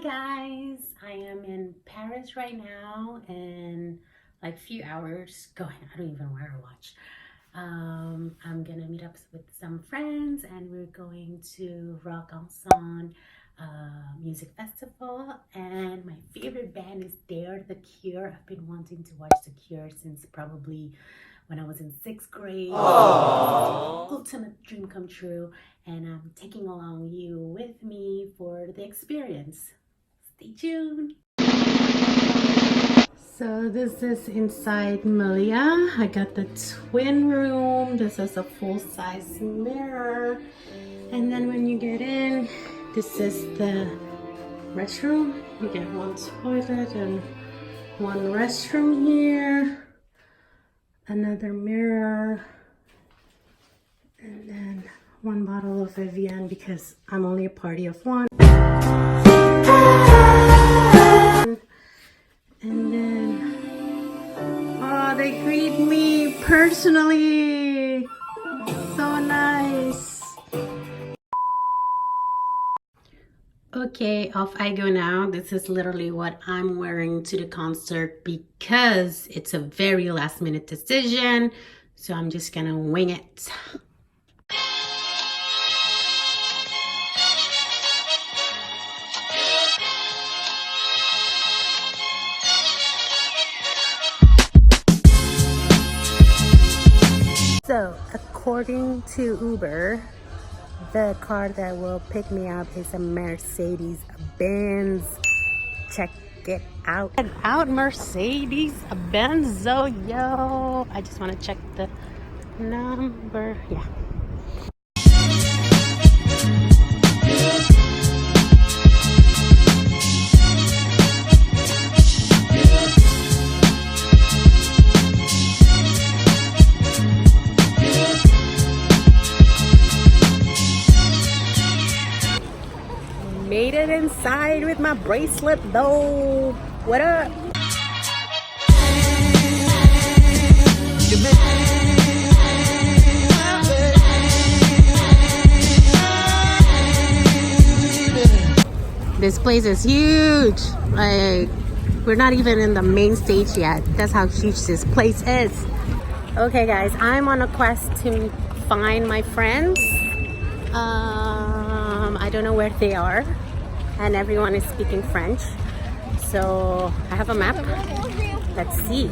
guys, I am in Paris right now in like few hours going. I don't even wear a watch. I'm gonna meet up with some friends and we're going to Rock en Seine music festival, and my favorite band is there, The Cure. I've been wanting to watch The Cure since probably when I was in 6th grade. Ultimate dream come true, and I'm taking along you with me for the experience. Stay tuned. So this is inside Melia. I got the twin room. This is a full-size mirror, and then when you get in, this is the restroom. You get one toilet and one restroom here, another mirror, and then one bottle of Evian because I'm only a party of one. And then, oh, they greet me personally. So nice. Okay, off I go now. This is literally what I'm wearing to the concert because it's a very last minute decision. So I'm just gonna wing it. So, according to Uber, the car that will pick me up is a Mercedes-Benz. Check it out. Check out Mercedes-Benz. Oh, yo. I just want to check the number. Yeah. Made it inside with my bracelet though. What up? This place is huge. Like, we're not even in the main stage yet. That's how huge this place is. Okay guys, I'm on a quest to find my friends. I don't know where they are, and everyone is speaking French, so I have a map. Let's see.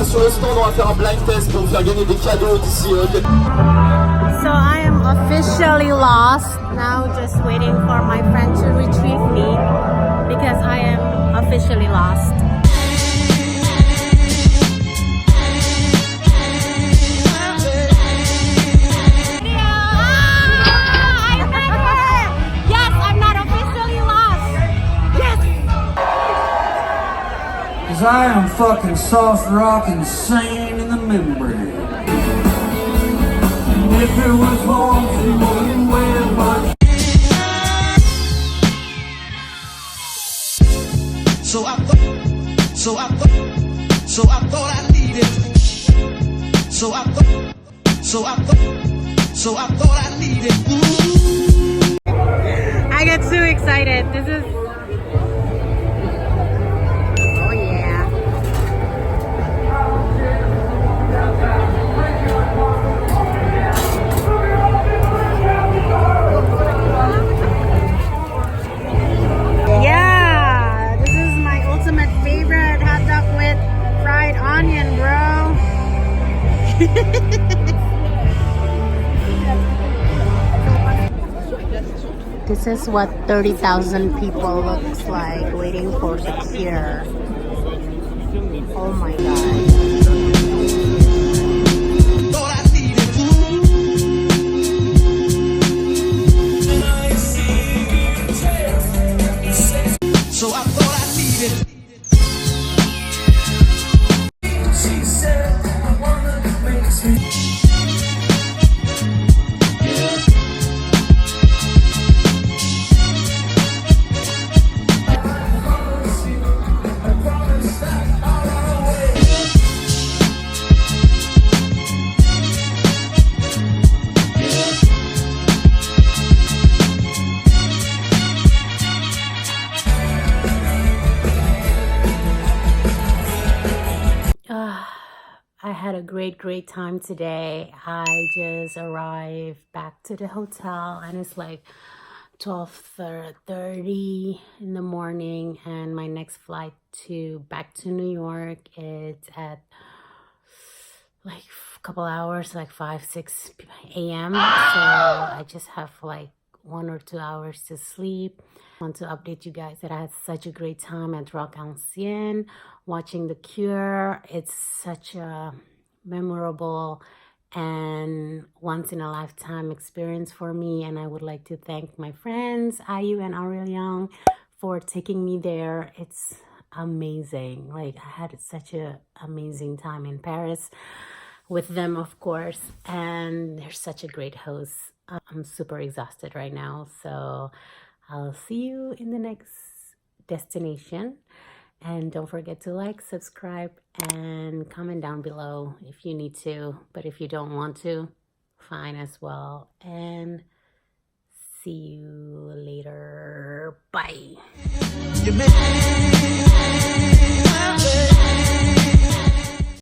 Sur le stand, on va faire un blind test pour vous faire gagner des cadeaux d'ici. So I am officially lost now, just waiting for my friend to retrieve me because I am officially lost. Yes, I'm not officially lost. Yes. Cause I am fucking soft rock and Seine in the membrane. If it was home, she wouldn't wear much. So I thought I needed. So I thought I needed. I got too excited. This is. Oh yeah. This is what 30,000 people looks like waiting for the Cure. Oh my god. So I thought I needed. She said, I wanna make me. had a great time today. I just arrived back to the hotel and it's like 12:30 in the morning, and my next flight back to New York, it's at like a couple hours, like 5-6 a.m. So I just have like 1 or 2 hours to sleep. I want to update you guys that I had such a great time at Rock Ancien watching The Cure. It's such a memorable and once in a lifetime experience for me, and I would like to thank my friends Ayu and Aurelian for taking me there. It's amazing. Like, I had such a amazing time in Paris with them, of course, and they're such a great host. I'm super exhausted right now, so I'll see you in the next destination. And don't forget to like, subscribe, and comment down below if you need to. But if you don't want to, fine as well. And see you later. Bye.